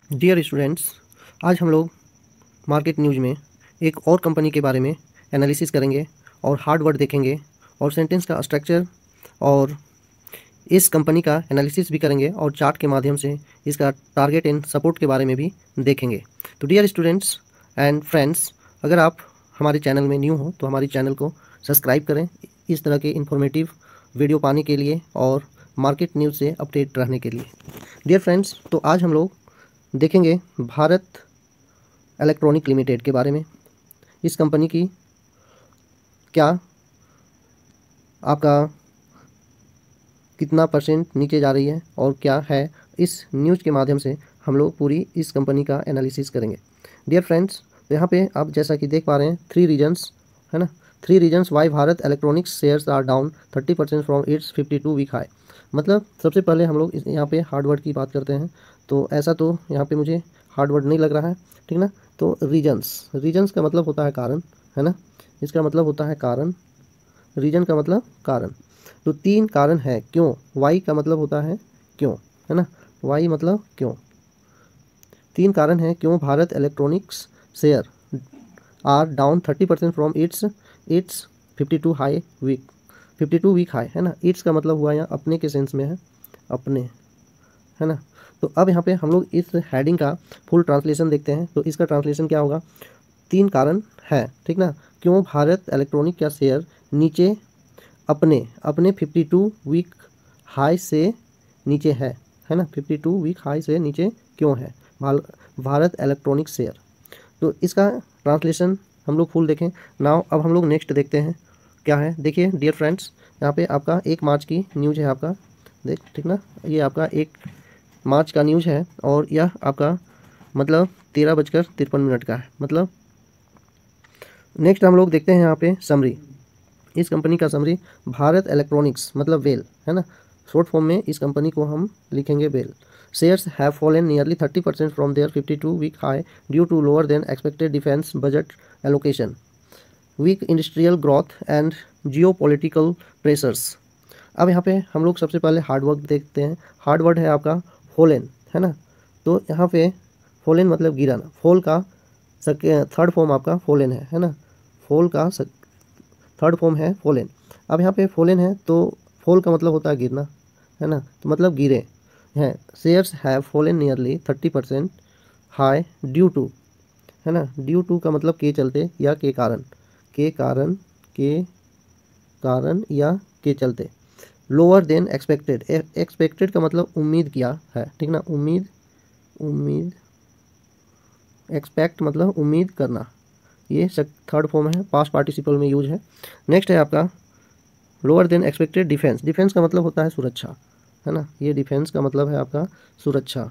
Dear students, आज हम लोग मार्केट न्यूज़ में एक और कंपनी के बारे में एनालिसिस करेंगे और हार्ड वर्ड देखेंगे और सेंटेंस का स्ट्रक्चर और इस कंपनी का एनालिसिस भी करेंगे और चार्ट के माध्यम से इसका टारगेट एंड सपोर्ट के बारे में भी देखेंगे। तो डियर स्टूडेंट्स एंड फ्रेंड्स, अगर आप हमारे चैनल में न्यू हो तो हमारे चैनल को सब्सक्राइब करें इस तरह के इन्फॉर्मेटिव वीडियो पाने के लिए और मार्केट न्यूज़ से अपडेट रहने के लिए। डियर फ्रेंड्स, तो आज हम लोग देखेंगे भारत इलेक्ट्रॉनिक लिमिटेड के बारे में। इस कंपनी की क्या आपका कितना परसेंट नीचे जा रही है और क्या है, इस न्यूज़ के माध्यम से हम लोग पूरी इस कंपनी का एनालिसिस करेंगे। डियर फ्रेंड्स, यहाँ पे आप जैसा कि देख पा रहे हैं 3 रीजन्स है ना। 3 reasons why Bharat Electronics shares are down 30% from its 52 week high. मतलब सबसे पहले हम लोग यहाँ पे हार्डवर्ड की बात करते हैं। तो ऐसा तो यहाँ पे मुझे हार्डवर्ड नहीं लग रहा है, ठीक ना। तो रीजन्स का मतलब होता है कारण, है ना। इसका मतलब होता है कारण, रीजन का मतलब कारण। तो 3 कारण है क्यों। वाई का मतलब होता है क्यों, है ना। वाई मतलब क्यों। 3 कारण है क्यों Bharat Electronics share are down 30% from its 52 week high, है ना। इट्स का मतलब हुआ यहाँ अपने के सेंस में है, अपने, है ना। तो अब यहाँ पे हम लोग इस हेडिंग का फुल ट्रांसलेशन देखते हैं। तो इसका ट्रांसलेशन क्या होगा, 3 कारण है, ठीक ना, क्यों भारत इलेक्ट्रॉनिक का शेयर नीचे अपने 52 वीक हाई से नीचे है ना। 52 वीक हाई से नीचे क्यों है भारत इलेक्ट्रॉनिक शेयर। तो इसका ट्रांसलेशन हम लोग फुल देखें नाउ। अब हम लोग नेक्स्ट देखते हैं क्या है। देखिए डियर फ्रेंड्स, यहाँ पे आपका 1 मार्च की न्यूज़ है आपका, देख, ठीक ना। ये आपका 1 मार्च का न्यूज़ है और यह आपका मतलब 13:53 का है। मतलब नेक्स्ट हम लोग देखते हैं यहाँ पे समरी, इस कंपनी का समरी। भारत इलेक्ट्रॉनिक्स मतलब वेल, है ना। शॉर्ट फॉर्म में इस कंपनी को हम लिखेंगे BEL. Shares have fallen nearly 30% from their 52 week high due to lower than expected defence budget allocation, weak industrial growth and geopolitical pressures. अब यहाँ पे हम लोग सबसे पहले हार्डवर्क देखते हैं। हार्डवर्ड है आपका फॉलन, है ना। तो यहाँ पे फॉलन मतलब गिराना, फॉल का थर्ड फॉर्म आपका फॉलन है ना। फॉल का थर्ड फॉर्म है फॉलन। अब यहाँ पे फॉलन है तो फॉल का मतलब होता है गिरना, है ना। तो मतलब गिरे हैं। Shares have fallen nearly 30% high due to, है ना। ड्यू टू का मतलब के चलते या के कारण, के कारण या के चलते। लोअर देन एक्सपेक्टेड, एक्सपेक्टेड का मतलब उम्मीद किया है, ठीक ना। उम्मीद एक्सपेक्ट मतलब उम्मीद करना। ये थर्ड फॉर्म है, पास्ट पार्टिसिपल में यूज है। नेक्स्ट है आपका lower than expected defence. Defence का मतलब होता है सुरक्षा, है ना। ये डिफेंस का मतलब है आपका सुरक्षा।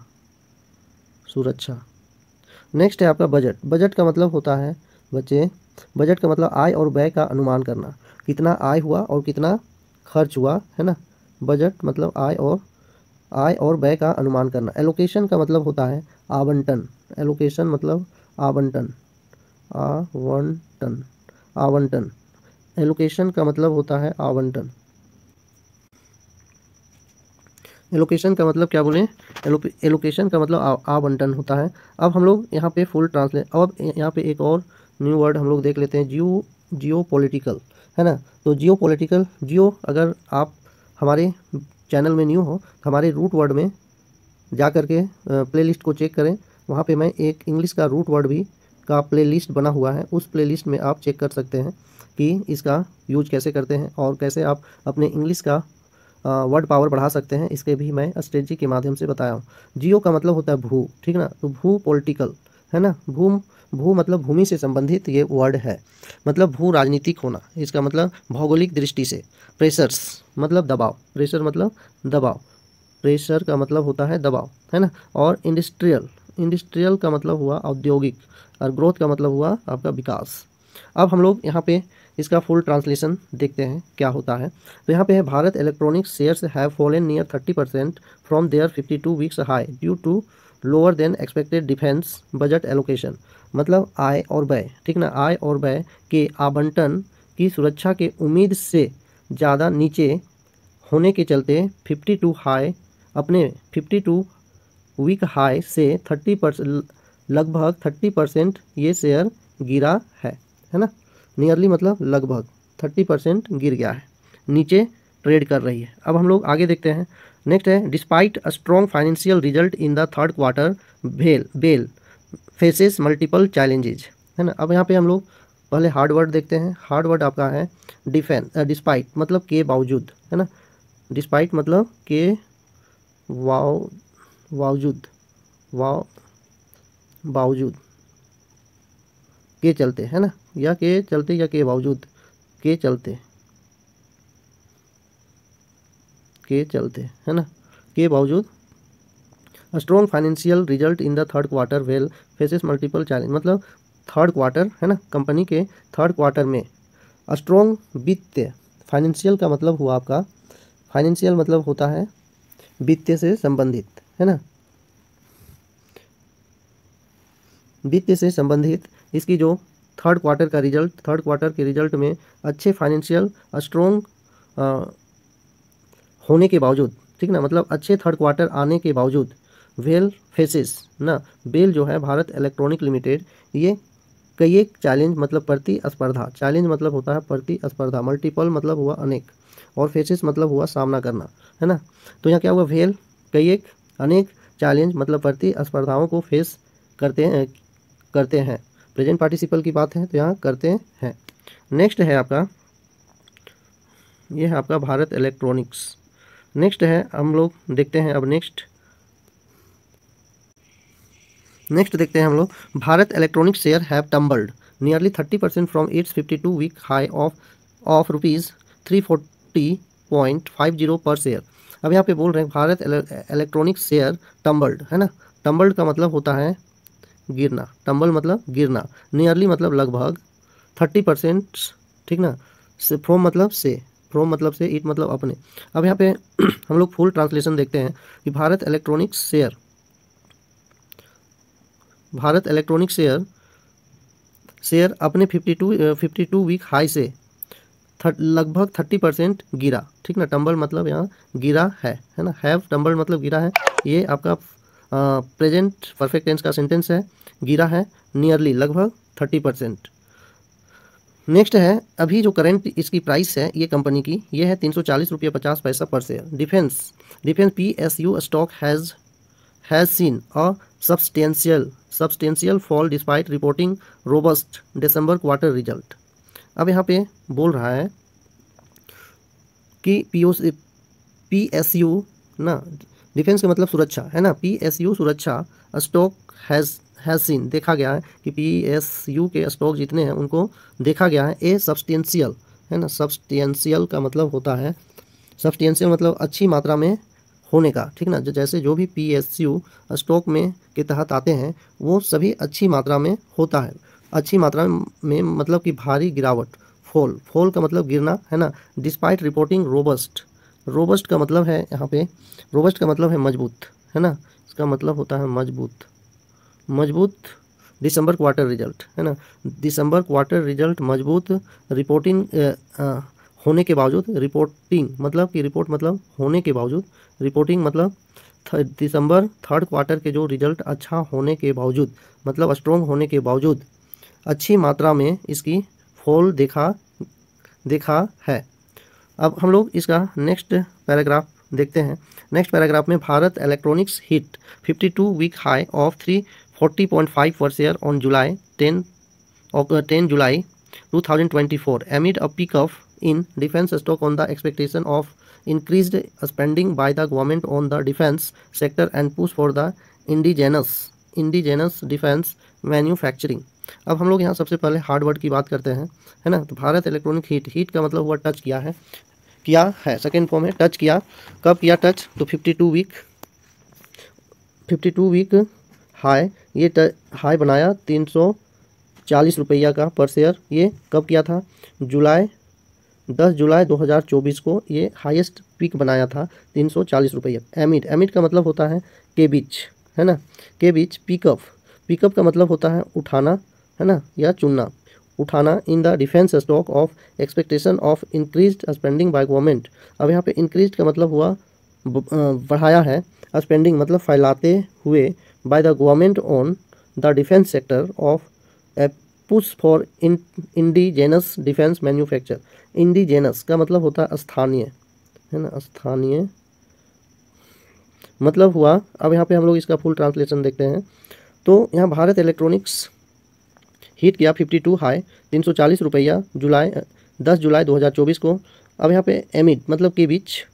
नेक्स्ट है आपका बजट। बजट का मतलब होता है बच्चे, बजट का मतलब आय और व्यय का अनुमान करना, कितना आय हुआ और कितना खर्च हुआ, है ना। बजट मतलब आय और व्यय का अनुमान करना। एलोकेशन का मतलब होता है आवंटन। एलोकेशन मतलब आवंटन, आवंटन। एलोकेशन का मतलब होता है आवंटन। एलोकेशन का मतलब क्या बोले, एलोकेशन का मतलब आवंटन होता है। अब हम लोग यहाँ पे फुल ट्रांसलेट, अब यहाँ पे एक और न्यू वर्ड हम लोग देख लेते हैं, जियो पॉलिटिकल, है ना। तो जियो पॉलिटिकल, जियो, अगर आप हमारे चैनल में न्यू हो तो हमारे रूट वर्ड में जा कर के प्लेलिस्ट को चेक करें। वहाँ पे मैं एक इंग्लिश का रूट वर्ड भी का प्लेलिस्ट बना हुआ है, उस प्लेलिस्ट में आप चेक कर सकते हैं कि इसका यूज कैसे करते हैं और कैसे आप अपने इंग्लिश का वर्ड पावर बढ़ा सकते हैं। इसके भी मैं स्ट्रेटजी के माध्यम से बताया हूँ। जियो का मतलब होता है भू, ठीक ना। तो भू पॉलिटिकल, है ना। भू मतलब भूमि से संबंधित ये वर्ड है, मतलब भू राजनीतिक होना। इसका मतलब भौगोलिक दृष्टि से। प्रेशर्स मतलब दबाव, प्रेशर मतलब दबाव, प्रेशर का मतलब होता है दबाव, है ना। और इंडस्ट्रियल का मतलब हुआ औद्योगिक, और ग्रोथ का मतलब हुआ आपका विकास। अब हम लोग यहाँ पे इसका फुल ट्रांसलेशन देखते हैं क्या होता है। तो यहाँ पे है Bharat Electronics shares have fallen near 30% from their 52 weeks high due to lower than expected defence budget allocation. मतलब आय और व्यय, ठीक ना। आय और व्यय के आवंटन की सुरक्षा के उम्मीद से ज़्यादा नीचे होने के चलते 52 हाई, अपने 52 वीक हाई से 30%, लगभग 30% ये शेयर गिरा है ना। नियरली मतलब लगभग 30% गिर गया है, नीचे ट्रेड कर रही है। अब हम लोग आगे देखते हैं। नेक्स्ट है despite a strong financial result in the third quarter BEL faces multiple challenges, है ना। अब यहाँ पे हम लोग पहले हार्ड वर्ड देखते हैं। हार्ड वर्ड आपका है डिस्पाइट मतलब के बावजूद, है ना। डिस्पाइट मतलब के बावजूद, बावजूद के चलते, है ना, या के चलते या के बावजूद, के चलते, के चलते, है ना, के बावजूद strong financial result in the third quarter well faces multiple challenge, मतलब थर्ड क्वार्टर, है ना, कंपनी के थर्ड क्वार्टर में स्ट्रॉन्ग वित्तीय, फाइनेंशियल का मतलब हुआ आपका, फाइनेंशियल मतलब होता है वित्तीय से संबंधित, है ना, वित्त से संबंधित इसकी जो थर्ड क्वार्टर का रिजल्ट, थर्ड क्वार्टर के रिजल्ट में अच्छे फाइनेंशियल स्ट्रॉन्ग होने के बावजूद, ठीक ना, मतलब अच्छे थर्ड क्वार्टर आने के बावजूद वेल फेसेस ना, बेल जो है भारत इलेक्ट्रॉनिक लिमिटेड, ये कई एक चैलेंज मतलब प्रतिस्पर्धा, चैलेंज मतलब होता है प्रतिस्पर्धा, मल्टीपल मतलब हुआ अनेक, और फेसेस मतलब हुआ सामना करना, है ना। तो यहाँ क्या हुआ, वेल कई एक अनेक चैलेंज मतलब प्रतिस्पर्धाओं को फेस करते हैं। प्रेजेंट पार्टिसिपल की बात है तो यहाँ करते हैं। नेक्स्ट है आपका, ये है आपका भारत इलेक्ट्रॉनिक्स। नेक्स्ट है हम लोग देखते हैं अब नेक्स्ट देखते हैं हम लोग, Bharat Electronics share have tumbled nearly 30% from its 52 week high of rupees 340.50 per share. अब यहाँ पे बोल रहे हैं भारत इलेक्ट्रॉनिक्स शेयर टम्बल्ड, है ना। टम्बल्ड का मतलब होता है गिरना, टम्बल मतलब गिरना, नियरली मतलब लगभग, 30%, ठीक ना, से फ्रॉम मतलब से, फ्रॉम मतलब से, इट मतलब अपने। अब यहाँ पे हम लोग फुल ट्रांसलेशन देखते हैं कि Bharat Electronics share, Bharat Electronics share अपने 52 वीक हाई से लगभग 30% गिरा, ठीक ना। टम्बल मतलब यहाँ गिरा है ना। हैव टम्बल मतलब गिरा है, ये आपका प्रेजेंट परफेक्ट टेंस का सेंटेंस है, गिरा है नियरली लगभग 30%। नेक्स्ट है अभी जो करंट इसकी प्राइस है ये कंपनी की, ये है 340 रुपये 50 पैसा पर share. Defence PSU stock has seen a substantial fall despite reporting robust December quarter result। अब यहाँ पे बोल रहा है कि PSU ना, डिफेंस का मतलब सुरक्षा, है ना, PSU सुरक्षा स्टॉक हैज़ सीन, देखा गया है कि PSU के स्टॉक जितने हैं उनको देखा गया है ए सब्सटेंशियल, है ना। सब्सटेंशियल का मतलब होता है, सब्सटेंशियल मतलब अच्छी मात्रा में होने का, ठीक ना। जैसे जो भी PSU स्टॉक में के तहत आते हैं वो सभी अच्छी मात्रा में होता है, अच्छी मात्रा में मतलब कि भारी गिरावट, फॉल का मतलब गिरना, है ना। डिस्पाइट रिपोर्टिंग रोबस्ट का मतलब है यहाँ पे, रोबस्ट का मतलब है मजबूत, है ना, इसका मतलब होता है मजबूत दिसंबर क्वार्टर रिजल्ट, है ना। दिसंबर क्वार्टर रिजल्ट मजबूत रिपोर्टिंग होने के बावजूद, रिपोर्टिंग मतलब कि रिपोर्ट मतलब होने के बावजूद, रिपोर्टिंग मतलब दिसंबर थर्ड क्वार्टर के जो रिजल्ट अच्छा होने के बावजूद, मतलब स्ट्रॉन्ग होने के बावजूद अच्छी मात्रा में इसकी फॉल देखा है। अब हम लोग इसका नेक्स्ट पैराग्राफ देखते हैं। नेक्स्ट पैराग्राफ में Bharat Electronics hit 52 week high of 340.5 per share on July 10 July 2024 amid a pickup in defense stock on the expectation of increased spending by the government on the defense sector and push for the indigenous defense manufacturing। अब हम लोग यहाँ सबसे पहले Harvard की बात करते हैं, है ना। तो भारत इलेक्ट्रॉनिक हीट का मतलब हुआ टच किया है, सेकेंड फॉर्म है टच किया। कब किया टच, तो 52 वीक हाई, ये हाई बनाया 340 रुपया का पर शेयर। ये कब किया था, 10 जुलाई 2024 को ये हाईएस्ट पीक बनाया था 340 रुपया। एमिड का मतलब होता है के बीच, है ना, के बीच। पिकअप का मतलब होता है उठाना, है ना, या चुनना, उठाना। In the defence stock of expectation of increased spending by government. अब यहाँ पे इंक्रीज्ड का मतलब हुआ बढ़ाया है, स्पेंडिंग मतलब फैलाते हुए by the government on the defence sector of A push for indigenous defence manufacture. Indigenous का मतलब होता है स्थानीय, है ना, स्थानीय मतलब हुआ। अब यहाँ पे हम लोग इसका फुल ट्रांसलेशन देखते हैं। तो यहाँ भारत इलेक्ट्रॉनिक्स हिट किया 52 हाई 340 रुपया जुलाई 10 जुलाई 2024 को। अब यहाँ पे एमिड मतलब के बीच,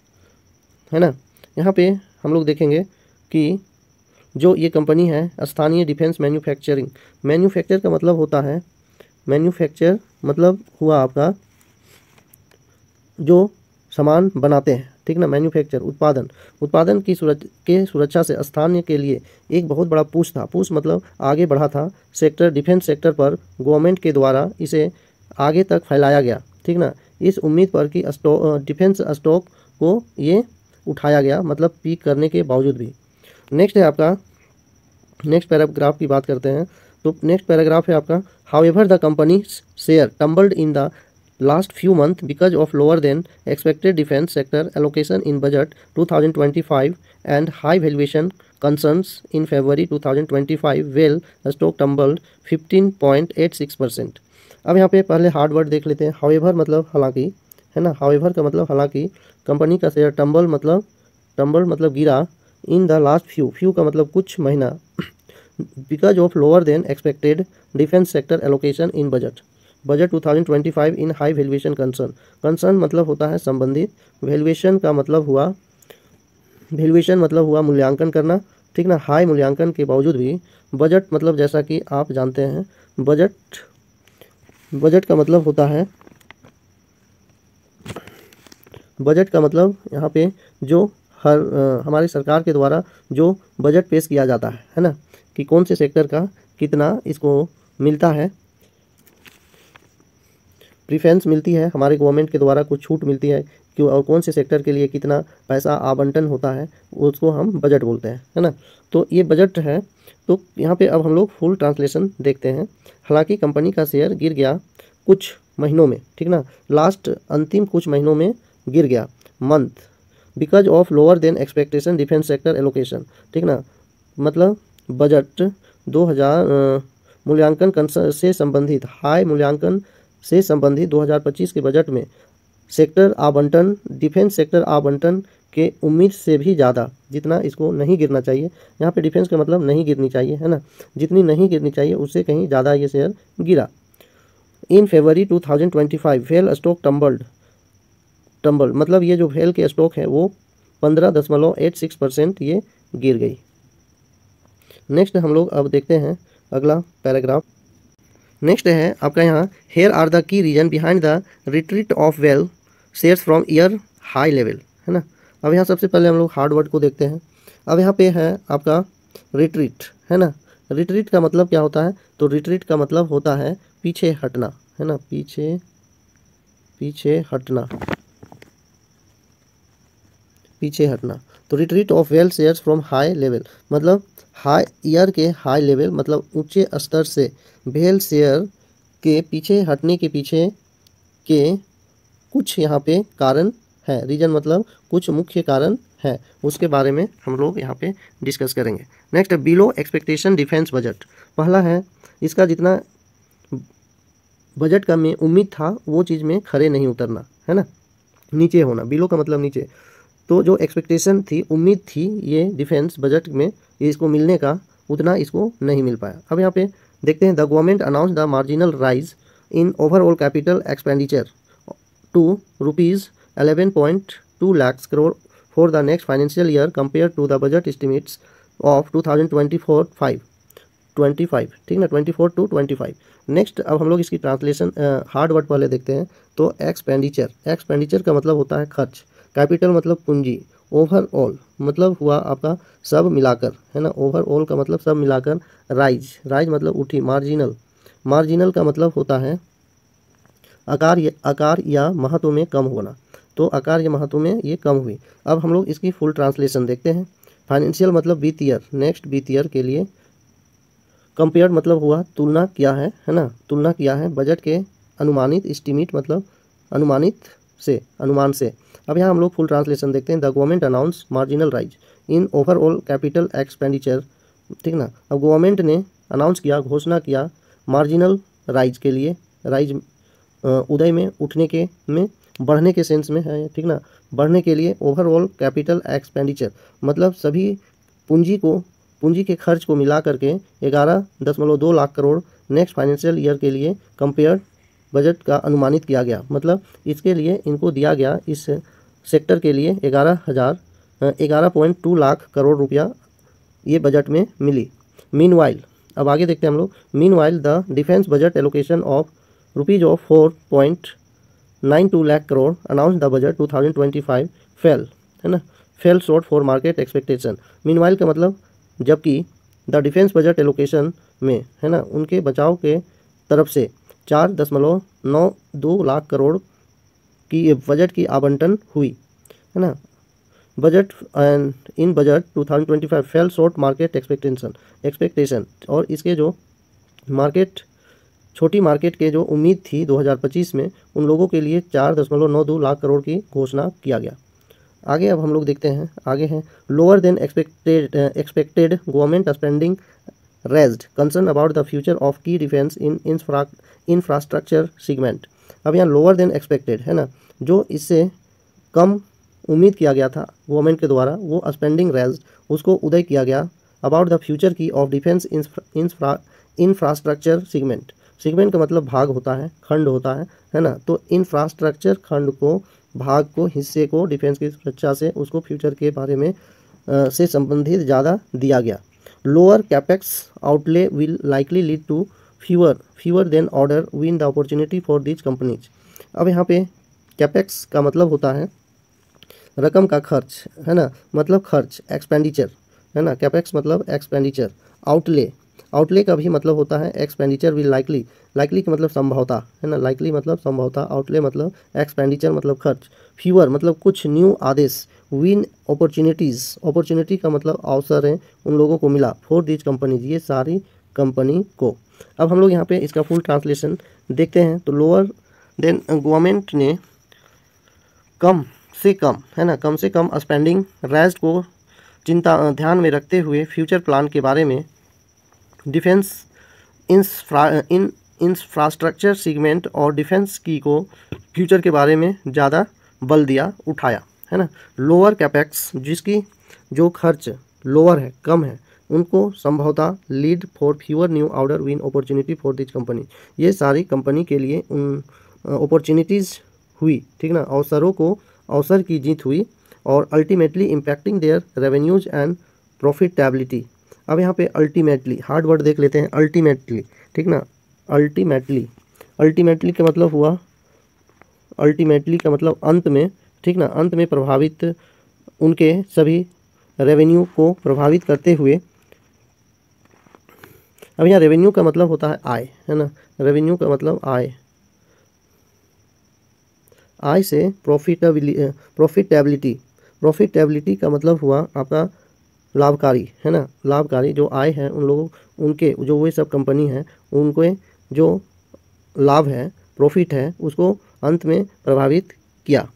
है ना, यहाँ पे हम लोग देखेंगे कि जो ये कंपनी है स्थानीय डिफेंस मैन्युफैक्चरिंग, मैन्युफैक्चर का मतलब होता है, मैन्युफैक्चर मतलब हुआ आपका जो सामान बनाते हैं, ठीक ना, मैन्युफैक्चर उत्पादन की सुरक्षा से स्थानीय के लिए एक बहुत बड़ा पुश था। पुश मतलब आगे बढ़ा था सेक्टर, डिफेंस सेक्टर पर गवर्नमेंट के द्वारा इसे आगे तक फैलाया गया, ठीक ना, इस उम्मीद पर कि डिफेंस स्टॉक को ये उठाया गया, मतलब पीक करने के बावजूद भी। नेक्स्ट है आपका, नेक्स्ट पैराग्राफ की बात करते हैं। तो नेक्स्ट पैराग्राफ है आपका, however the company share tumbled in the last few months because of lower than expected defense sector allocation in budget 2025 and high valuation concerns in February 2025 well the stock tumbled 15.86%। अब यहाँ पे पहले hard word देख लेते हैं। However मतलब हालांकि, है ना, हाउएवर का मतलब हालांकि, कंपनी का शेयर टम्बल मतलब गिरा, इन द लास्ट फ्यू का मतलब कुछ महीना, because of lower than expected defence sector allocation in budget 2025 in high valuation concern मतलब होता है संबंधित, वैल्यूएशन मतलब हुआ मूल्यांकन करना, ठीक ना, हाई मूल्यांकन के बावजूद भी। बजट मतलब जैसा कि आप जानते हैं बजट का मतलब होता है, बजट का मतलब यहाँ पे जो हमारी सरकार के द्वारा जो बजट पेश किया जाता है ना, कि कौन से सेक्टर का कितना इसको मिलता है, प्रीफरेंस मिलती है, हमारे गवर्नमेंट के द्वारा कुछ छूट मिलती है क्यों, और कौन से सेक्टर के लिए कितना पैसा आवंटन होता है, उसको हम बजट बोलते हैं, है ना। तो ये बजट है। तो यहाँ पे अब हम लोग फुल ट्रांसलेशन देखते हैं। हालांकि कंपनी का शेयर गिर गया कुछ महीनों में, ठीक ना, अंतिम कुछ महीनों में गिर गया, month, because of lower than expectation defence sector allocation, ठीक ना, मतलब बजट 2000 मूल्यांकन से संबंधित, हाई मूल्यांकन से संबंधित 2025 के बजट में सेक्टर आवंटन, डिफेंस सेक्टर आवंटन के उम्मीद से भी ज़्यादा, जितना इसको नहीं गिरना चाहिए, यहाँ पे डिफेंस का मतलब नहीं गिरनी चाहिए, है ना, जितनी नहीं गिरनी चाहिए उससे कहीं ज़्यादा ये शेयर गिरा। इन फरवरी 2025 फेल स्टॉक टम्बल मतलब ये जो फेल के स्टॉक है वो 15.86% ये गिर गई। नेक्स्ट हम लोग अब देखते हैं अगला पैराग्राफ। नेक्स्ट है आपका यहाँ, here are the key reason behind the retreat of BEL shares from year high level, है ना। अब यहाँ सबसे पहले हम लोग हार्ड वर्ड को देखते हैं। अब यहाँ पे है आपका रिट्रीट, है ना। रिट्रीट का मतलब क्या होता है, तो रिट्रीट का मतलब होता है पीछे हटना, है ना, पीछे हटना। तो retreat of BEL shares from high level मतलब हाई ईयर के हाई लेवल मतलब ऊंचे स्तर से वेल शेयर के पीछे हटने के पीछे के कुछ यहाँ पे कारण है। रीजन मतलब कुछ मुख्य कारण है, उसके बारे में हम लोग यहाँ पे डिस्कस करेंगे। Next, below expectation defence budget. पहला है इसका जितना बजट का में उम्मीद था वो चीज़ में खरे नहीं उतरना, है ना, नीचे होना। बिलो का मतलब नीचे। तो जो एक्सपेक्टेशन थी, उम्मीद थी ये डिफेंस बजट में इसको मिलने का, उतना इसको नहीं मिल पाया। अब यहाँ पे देखते हैं, the government announce the marginal rise in overall capital expenditure to ₹11.2 lakh crore for the next financial year compare to the budget estimates of 2024-25, ठीक ना, 24 to 25। नेक्स्ट अब हम लोग इसकी ट्रांसलेशन हार्ड वर्ड पहले देखते हैं। तो एक्सपेंडिचर का मतलब होता है खर्च, कैपिटल मतलब पूंजी, ओवरऑल मतलब हुआ आपका सब मिलाकर, है ना, ओवरऑल का मतलब सब मिलाकर, राइज मतलब उठी, मार्जिनल का मतलब होता है आकार या महत्व में कम होना। तो आकार या महत्व में ये कम हुई। अब हम लोग इसकी फुल ट्रांसलेशन देखते हैं। फाइनेंशियल मतलब वित्त ईयर, नेक्स्ट वित्त ईयर के लिए। कंपेयर मतलब हुआ तुलना किया है ना, तुलना किया है। बजट के अनुमानित, एस्टीमेट मतलब अनुमान से। अब यहाँ हम लोग फुल ट्रांसलेशन देखते हैं। The government announce marginal rise in overall capital expenditure, ठीक ना। अब गवर्नमेंट ने अनाउंस किया, घोषणा किया मार्जिनल राइज के लिए, राइज उदय में, उठने के में, बढ़ने के सेंस में है, ठीक ना। बढ़ने के लिए ओवरऑल कैपिटल एक्सपेंडिचर मतलब सभी पूंजी के खर्च को मिला करके 11.2 lakh crore next financial year के लिए कंपेयर्ड बजट का अनुमानित किया गया। मतलब इसके लिए इनको दिया गया, इस सेक्टर के लिए 11.2 लाख करोड़ रुपया ये बजट में मिली। मीनवाइल, अब आगे देखते हैं हम लोग। Meanwhile the defence budget allocation of ₹4.92 lakh crore announce the budget 2025 fail, है ना, fail short for market expectation. Meanwhile का मतलब जबकि द डिफेंस बजट एलोकेशन में, है ना, उनके बचाव के तरफ से 4.92 लाख करोड़ की बजट की आवंटन हुई, है ना। Budget and in budget 2025 fail short market expectation, और इसके जो मार्केट, छोटी मार्केट के जो उम्मीद थी 2025 में, उन लोगों के लिए 4.92 लाख करोड़ की घोषणा किया गया। आगे अब हम लोग देखते हैं, आगे हैं lower than expected government spending raised concern about the future of की डिफेंस इन इंफ्रास्ट्रक्चर सेगमेंट। अब यहाँ लोअर देन एक्सपेक्टेड, है ना, जो इससे कम उम्मीद किया गया था गवर्नमेंट के द्वारा, वो स्पेंडिंग रेज्ड, उसको उदय किया गया अबाउट द फ्यूचर की of defence infrastructure segment. Segment का मतलब भाग होता है, खंड होता है ना। तो इंफ्रास्ट्रक्चर खंड को, भाग को, हिस्से को डिफेंस की सुरक्षा से, उसको फ्यूचर के बारे में से संबंधित ज़्यादा दिया गया। Lower capex outlay will likely lead to fewer than order win the opportunity for this companies. अब यहाँ पे कैपेक्स का मतलब होता है रकम का खर्च, है ना, मतलब खर्च, एक्सपेंडिचर, है ना। कैपेक्स मतलब एक्सपेंडिचर। आउटले का भी मतलब होता है एक्सपेंडिचर विल लाइकली का मतलब संभवता, है ना, लाइकली मतलब संभवता, आउटले मतलब एक्सपेंडिचर मतलब खर्च, फ्यूअर मतलब कुछ, न्यू आदेश, विन अपॉर्चुनिटी का मतलब अवसर है, उन लोगों को मिला, फॉर दिस कंपनीज, ये सारी कंपनी को। अब हम लोग यहाँ पे इसका फुल ट्रांसलेशन देखते हैं। तो लोअर देन गवर्नमेंट ने कम से कम, है ना, कम से कम स्पेंडिंग रेज्ड को ध्यान में रखते हुए फ्यूचर प्लान के बारे में डिफेंस इंफ्रास्ट्रक्चर सेगमेंट और डिफेंस की को फ्यूचर के बारे में ज़्यादा बल दिया, उठाया, है ना। लोअर कैपेक्स, जिसकी जो खर्च लोअर है, कम है, उनको संभवतः lead for fewer new order win opportunity for this company, ये सारी कंपनी के लिए उन अपॉर्चुनिटीज़ हुई, ठीक ना, अवसर की जीत हुई, और ultimately impacting their revenues and profitability. अब यहाँ पे अल्टीमेटली, हार्ड वर्ड देख लेते हैं, अल्टीमेटली, ठीक ना। अल्टीमेटली का मतलब हुआ, अल्टीमेटली का मतलब अंत में, ठीक ना, अंत में प्रभावित, उनके सभी रेवेन्यू को प्रभावित करते हुए। अब यहाँ रेवेन्यू का मतलब होता है आय, है ना, रेवेन्यू का मतलब आय, आय से प्रॉफिटेबिलिटी का मतलब हुआ आपका लाभकारी, है ना, लाभकारी जो आय है, उन लोगों, उनके जो वे सब कंपनी है, उनको जो लाभ है, प्रॉफिट है, उसको अंत में प्रभावित किया।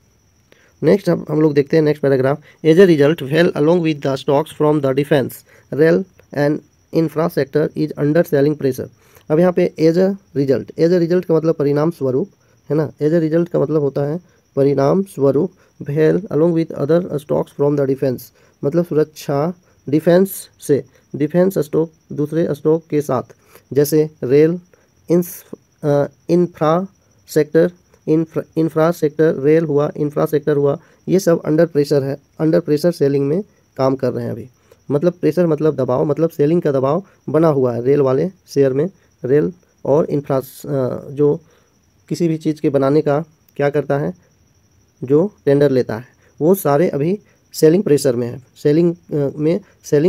नेक्स्ट अब हम लोग देखते हैं next paragraph. As a result BEL along with the stocks from the defence, rail and infra sector is under selling pressure. अब यहाँ पे एज अ रिजल्ट का मतलब परिणाम स्वरूप, है ना, एज ए रिजल्ट का मतलब होता है परिणाम स्वरूप, fail along with other stocks from the defence मतलब सुरक्षा, डिफेंस से, डिफेंस स्टॉक दूसरे स्टॉक के साथ, जैसे रेल, इंफ्रा सेक्टर, रेल हुआ, इंफ्रा सेक्टर हुआ, ये सब अंडर प्रेशर है, अंडर प्रेशर सेलिंग में काम कर रहे हैं अभी। मतलब प्रेशर मतलब दबाव, मतलब सेलिंग का दबाव बना हुआ है रेल वाले शेयर में। रेल और इंफ्रा जो किसी भी चीज़ के बनाने का क्या करता है, जो टेंडर लेता है, वो सारे अभी सेलिंग प्रेशर में है, सेलिंग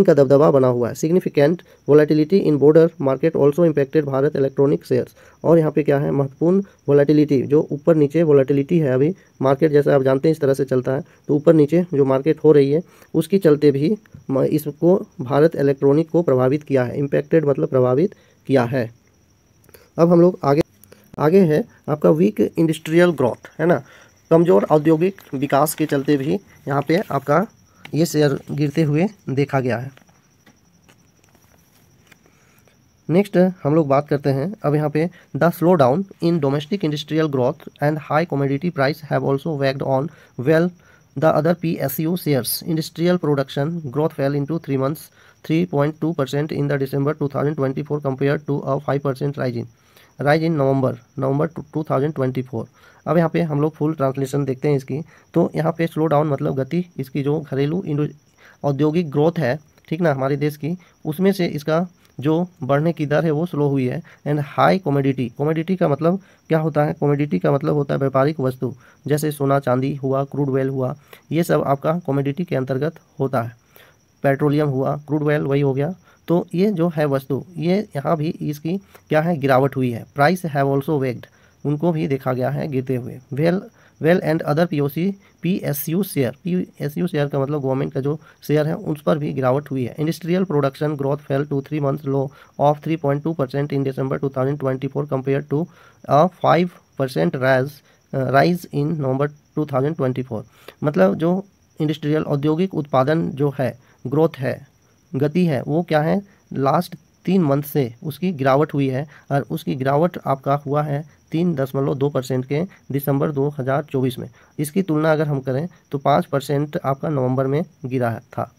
का दबदबा बना हुआ है। Significant volatility in broader market also impacted Bharat electronic shares. और यहाँ पे क्या है, महत्वपूर्ण वोलेटिलिटी, जो ऊपर नीचे वोलेटिलिटी है अभी मार्केट, जैसा आप जानते हैं इस तरह से चलता है, तो ऊपर नीचे जो मार्केट हो रही है उसकी चलते भी इसको भारत इलेक्ट्रॉनिक को प्रभावित किया है। इम्पैक्टेड मतलब प्रभावित किया है। अब हम लोग आगे है आपका वीक इंडस्ट्रियल ग्रोथ, है ना, कमज़ोर औद्योगिक विकास के चलते भी यहाँ पे आपका ये शेयर गिरते हुए देखा गया है। नेक्स्ट हम लोग बात करते हैं अब यहाँ पे the slow down in domestic industrial growth and high commodity price have also waged on well the other PSU shares. Industrial production growth fail into 3 months 3.2% in the December 2024 compared to a 5% rise in नवंबर 2024। अब यहाँ पे हम लोग full translation देखते हैं इसकी। तो यहाँ पे स्लो डाउन मतलब गति, इसकी जो घरेलू औद्योगिक ग्रोथ है, ठीक ना, हमारे देश की, उसमें से इसका जो बढ़ने की दर है वो स्लो हुई है। एंड हाई कमोडिटी का मतलब क्या होता है? कमोडिटी का मतलब होता है व्यापारिक वस्तु, जैसे सोना चांदी हुआ, क्रूड ऑयल हुआ, ये सब आपका कमोडिटी के अंतर्गत होता है। पेट्रोलियम हुआ, क्रूड ऑयल वही हो गया। तो ये जो है वस्तु, ये यहाँ भी इसकी क्या है? गिरावट हुई है। प्राइस हैव ऑल्सो वेग्ड, उनको भी देखा गया है गिरते हुए। Well and other PSU share का मतलब गवर्नमेंट का जो शेयर है उस पर भी गिरावट हुई है। Industrial production growth fell to 3 months low of 3.2% in December 2024 compare to a 5% rise in November 2024। मतलब जो इंडस्ट्रियल औद्योगिक उत्पादन जो है, ग्रोथ है, गति है, वो क्या है? लास्ट 3 मंथ से उसकी गिरावट हुई है, और उसकी गिरावट आपका हुआ है 3.2% के दिसंबर 2024 में। इसकी तुलना अगर हम करें तो 5% आपका नवंबर में गिरा था।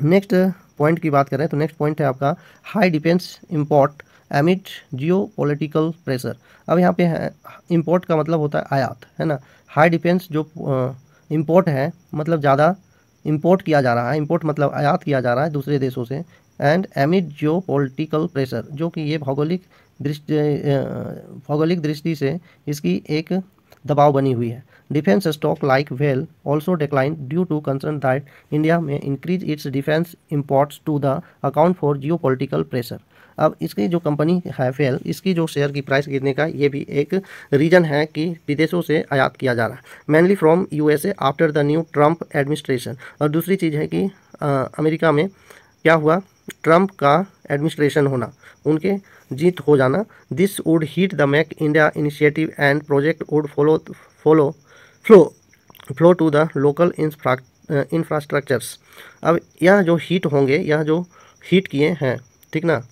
नेक्स्ट पॉइंट की बात करें तो नेक्स्ट पॉइंट है आपका हाई डिफेंस इंपोर्ट एमिड जियो पॉलिटिकल प्रेशर। अब यहाँ पे है, इंपोर्ट का मतलब होता है आयात, है ना। हाई डिफेंस जो इंपोर्ट है मतलब ज़्यादा इंपोर्ट किया जा रहा है, इंपोर्ट मतलब आयात किया जा रहा है दूसरे देशों से। एंड एमिड जियो पॉलिटिकल प्रेशर, जो कि ये भौगोलिक दृष्टि से इसकी एक दबाव बनी हुई है। Defence stock like well also decline due to concern that India में increase its defence imports to the account for geopolitical pressure. अब इसकी जो कंपनी है वेल, इसकी जो शेयर की प्राइस गिरने का ये भी एक रीज़न है कि विदेशों से आयात किया जा रहा है, mainly from USA after the new Trump administration. और दूसरी चीज़ है कि अमेरिका में क्या हुआ? ट्रंप का एडमिनिस्ट्रेशन होना, उनके जीत हो जाना। This would hit the make India initiative and project would flow to the local infrastructures. अब यह जो हीट होंगे, यह जो हीट किए हैं, ठीक ना,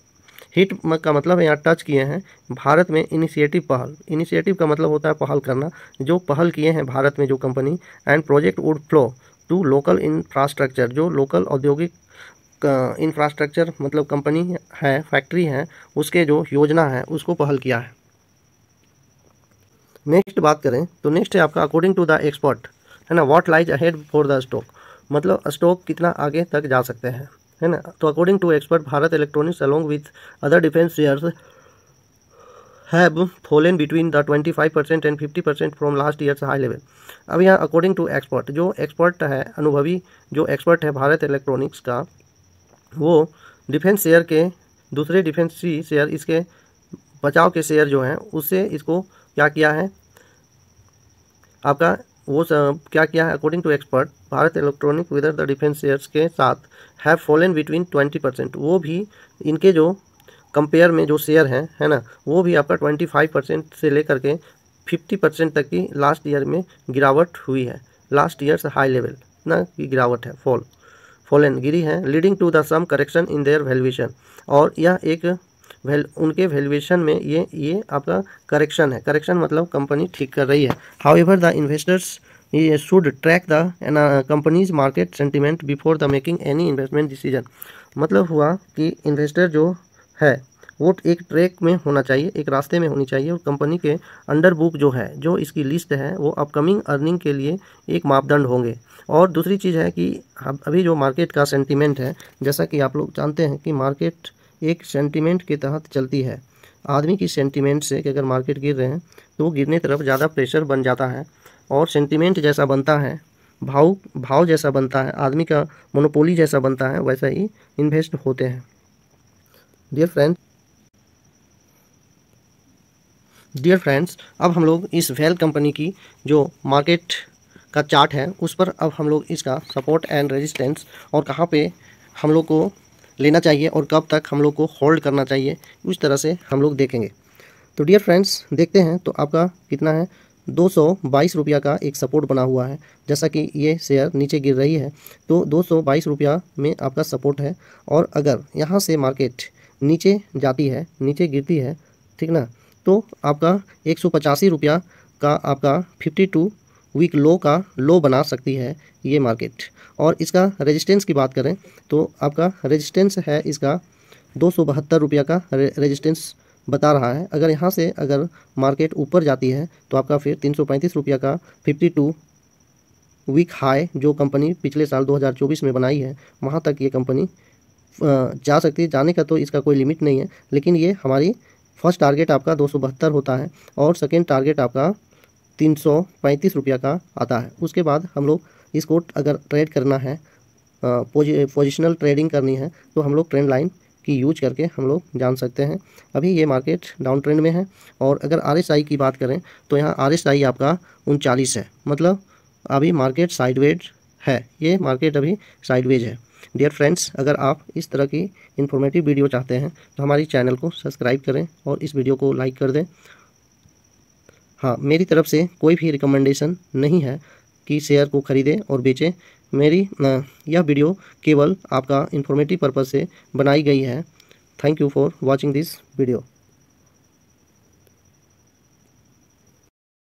हीट का मतलब है यहाँ टच किए हैं भारत में इनिशिएटिव का मतलब होता है पहल करना, जो पहल किए हैं भारत में जो company. And project would flow to local infrastructure, जो लोकल औद्योगिक इंफ्रास्ट्रक्चर मतलब कंपनी है, फैक्ट्री है, उसके जो योजना है उसको पहल किया है। नेक्स्ट बात करें तो नेक्स्ट है आपका अकॉर्डिंग टू द एक्सपर्ट, है ना, what lies ahead for the stock, मतलब स्टॉक कितना आगे तक जा सकते हैं, है ना। तो according to expert Bharat Electronics along with other defence shares have fallen between the 25% and 50% from last years high level. अब यहाँ अकॉर्डिंग टू एक्सपर्ट, जो एक्सपर्ट है, अनुभवी जो एक्सपर्ट है भारत इलेक्ट्रॉनिक्स का, वो डिफेंस शेयर के दूसरे डिफेंसी शेयर, इसके बचाव के शेयर जो हैं उससे इसको क्या किया है आपका, वो क्या किया है? According to expert Bharat electronic with the defence shares के साथ हैव फॉलन बिटवीन 20%, वो भी इनके जो कंपेयर में जो शेयर हैं, है ना, वो भी आपका 25% से लेकर के 50% तक की लास्ट ईयर में गिरावट हुई है। लास्ट ईयर हाई लेवल ना की गिरावट है, फॉलन गिरी है, leading to the some correction in their valuation. और यह एक उनके वैल्यूएशन में ये आपका करेक्शन है। करेक्शन मतलब कंपनी ठीक कर रही है। However the investors should track the companies market sentiment before the making any investment decision. मतलब हुआ कि इन्वेस्टर जो है वो एक ट्रैक में होना चाहिए, एक रास्ते में होनी चाहिए, और कंपनी के अंडर बुक जो है, जो इसकी लिस्ट है, वो अपकमिंग अर्निंग के लिए एक मापदंड होंगे। और दूसरी चीज़ है कि अभी जो मार्केट का सेंटीमेंट है, जैसा कि आप लोग जानते हैं कि मार्केट एक सेंटीमेंट के तहत चलती है। आदमी की सेंटीमेंट से कि अगर मार्केट गिर रहे हैं तो वो गिरने तरफ ज़्यादा प्रेशर बन जाता है, और सेंटीमेंट जैसा बनता है, भाव जैसा बनता है, आदमी का मोनोपोली जैसा बनता है, वैसा ही इन्वेस्ट होते हैं। डियर फ्रेंड्स, अब हम लोग इस वेल कंपनी की जो मार्केट का चार्ट है उस पर अब हम लोग इसका सपोर्ट एंड रेजिस्टेंस और कहाँ पे हम लोग को लेना चाहिए और कब तक हम लोग को होल्ड करना चाहिए, उस तरह से हम लोग देखेंगे। तो डियर फ्रेंड्स देखते हैं, तो आपका कितना है 222 रुपया का एक सपोर्ट बना हुआ है। जैसा कि ये शेयर नीचे गिर रही है तो 222 रुपया में आपका सपोर्ट है, और अगर यहाँ से मार्केट नीचे जाती है, नीचे गिरती है, ठीक ना, तो आपका 185 रुपया का आपका 52 वीक लो का लो बना सकती है ये मार्केट। और इसका रेजिस्टेंस की बात करें तो आपका रेजिस्टेंस है इसका 272 रुपया का रेजिस्टेंस बता रहा है। अगर यहाँ से अगर मार्केट ऊपर जाती है तो आपका फिर 335 रुपया का 52 वीक हाई जो कंपनी पिछले साल 2024 में बनाई है, वहाँ तक ये कंपनी जा सकती है। जाने का तो इसका कोई लिमिट नहीं है, लेकिन ये हमारी फर्स्ट टारगेट आपका 272 होता है और सेकेंड टारगेट आपका 335 रुपया का आता है। उसके बाद हम लोग इसको अगर ट्रेड करना है, पोजिशनल ट्रेडिंग करनी है, तो हम लोग ट्रेंड लाइन की यूज करके हम लोग जान सकते हैं। अभी ये मार्केट डाउन ट्रेंड में है। और अगर RSI की बात करें तो यहाँ RSI आपका 39 है, मतलब अभी मार्केट साइडवेज है, ये मार्केट अभी साइडवेज है। डियर फ्रेंड्स, अगर आप इस तरह की इन्फॉर्मेटिव वीडियो चाहते हैं तो हमारी चैनल को सब्सक्राइब करें और इस वीडियो को लाइक कर दें। हाँ, मेरी तरफ से कोई भी रिकमेंडेशन नहीं है कि शेयर को ख़रीदें और बेचें। मेरी यह वीडियो केवल आपका इन्फॉर्मेटिव पर्पज़ से बनाई गई है। Thank you for watching this video.